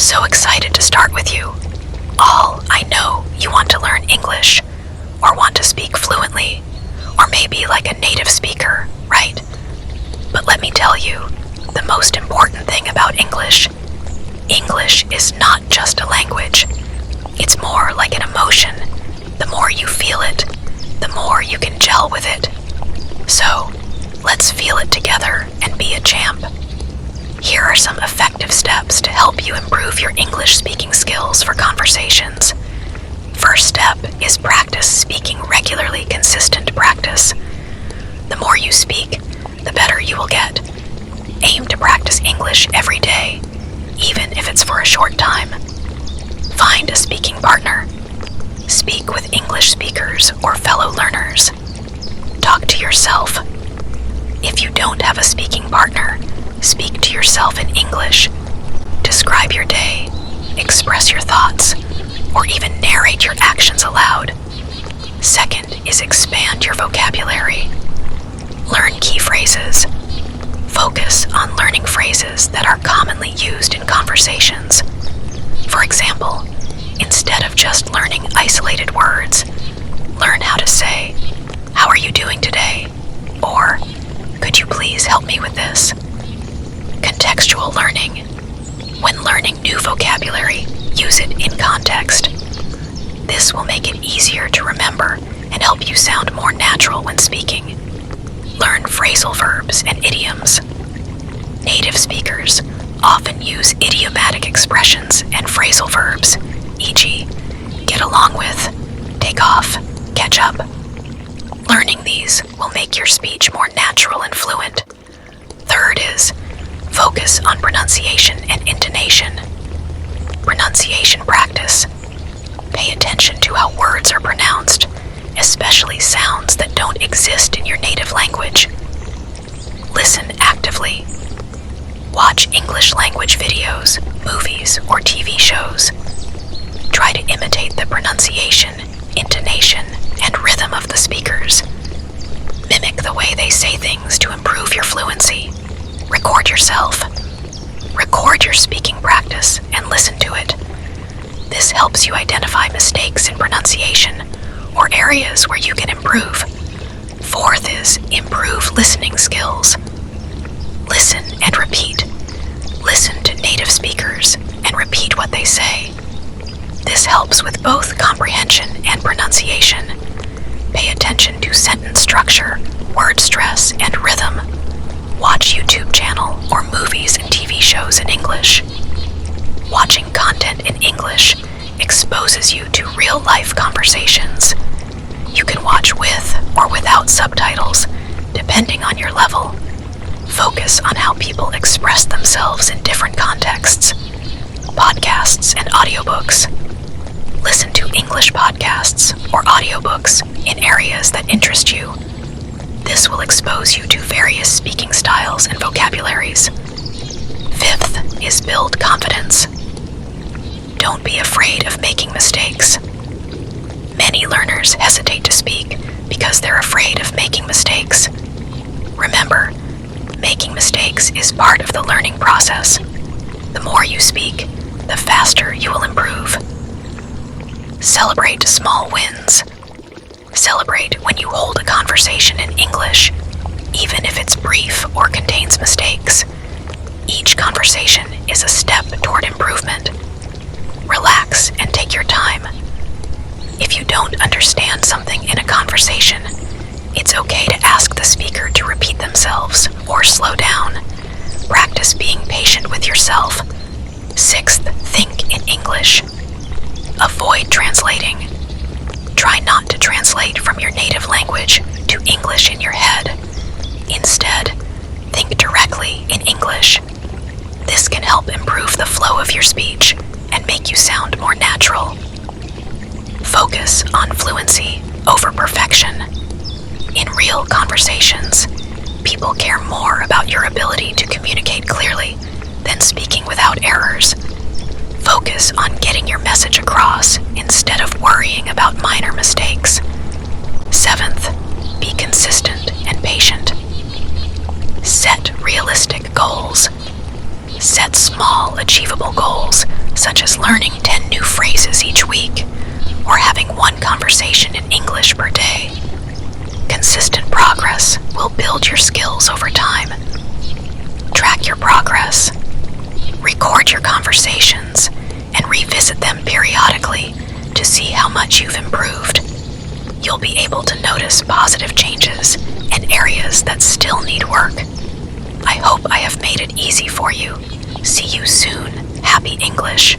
so excited to start with you. I know you want to learn English, or want to speak fluently, or maybe like a native speaker, right? But let me tell you, the most important thing about English is not just a language. It's more like an emotion. The more you feel it, the more you can gel with it. So, let's feel it together and be a champ. Here are some effective steps to help you improve your English speaking skills for conversations. First step is practice speaking regularly. Consistent practice. The more you speak, the better you will get. Aim to practice English every day, even if it's for a short time. Find a speaking partner. Speak with English speakers or fellow learners. Talk to yourself. If you don't have a speaking partner, speak to yourself in English. Describe your day, express your thoughts, or even narrate your actions aloud. Second is expand your vocabulary. Learn key phrases. Focus on learning phrases that are commonly used in conversations. For example, instead of just learning isolated words, learn how to say, "How are you doing today?" Or, "Could you please help me with this?" Contextual learning. When learning new vocabulary, use it in context. This will make it easier to remember and help you sound more natural when speaking. Learn phrasal verbs and idioms. Native speakers often use idiomatic expressions and phrasal verbs, e.g., get along with, take off, catch up. Learning these will make your speech more natural and fluent. Third is focus on pronunciation and intonation. Pronunciation practice. Pay attention to how words are pronounced, especially sounds that don't exist in your native language. Listen actively. Watch English language videos, movies, or TV shows. Try to imitate the pronunciation, intonation, and rhythm of the speakers. Mimic the way they say things to improve your fluency. Record yourself. Record your speaking practice and listen to it. This helps you identify mistakes in pronunciation or areas where you can improve. Fourth is improve listening skills. Listen and repeat. Listen to native speakers and repeat what they say. This helps with both comprehension and pronunciation. Pay attention to sentence structure, word stress, and rhythm. Watch YouTube channel or movies and TV shows in English. Watching content in English exposes you to real-life conversations. You can watch with or without subtitles, depending on your level. Focus on how people express themselves in different contexts. Podcasts and audiobooks. Listen to English podcasts or audiobooks in areas that interest you. This will expose you to various speaking styles and vocabularies. Fifth is build confidence. Don't be afraid of making mistakes. Many learners hesitate to speak because they're afraid of making mistakes. Remember, making mistakes is part of the learning process. The more you speak, the faster you will improve. Celebrate small wins. Celebrate when you hold a conversation in English, even if it's brief or contains mistakes. Each conversation is a step toward improvement. Relax and take your time. If you don't understand something in a conversation, it's okay to ask the speaker to repeat themselves or slow down. Practice being patient with yourself. Sixth, think in English. Avoid translating. Try not to translate from your native language to English in your head. Instead, think directly in English. This can help improve the flow of your speech and make you sound more natural. Focus on fluency over perfection. In real conversations, people care more about your ability to communicate clearly than speaking without errors. Focus on getting your message across instead of worrying about minor mistakes. Seventh, be consistent and patient. Set realistic goals. Set small small, achievable goals, such as learning 10 new phrases each week, or having one conversation in English per day. Consistent progress will build your skills over time. Track your progress. Record your conversations and revisit them periodically to see how much you've improved. You'll be able to notice positive changes and areas that still need work. I hope I have made it easy for you. See you soon. Happy English.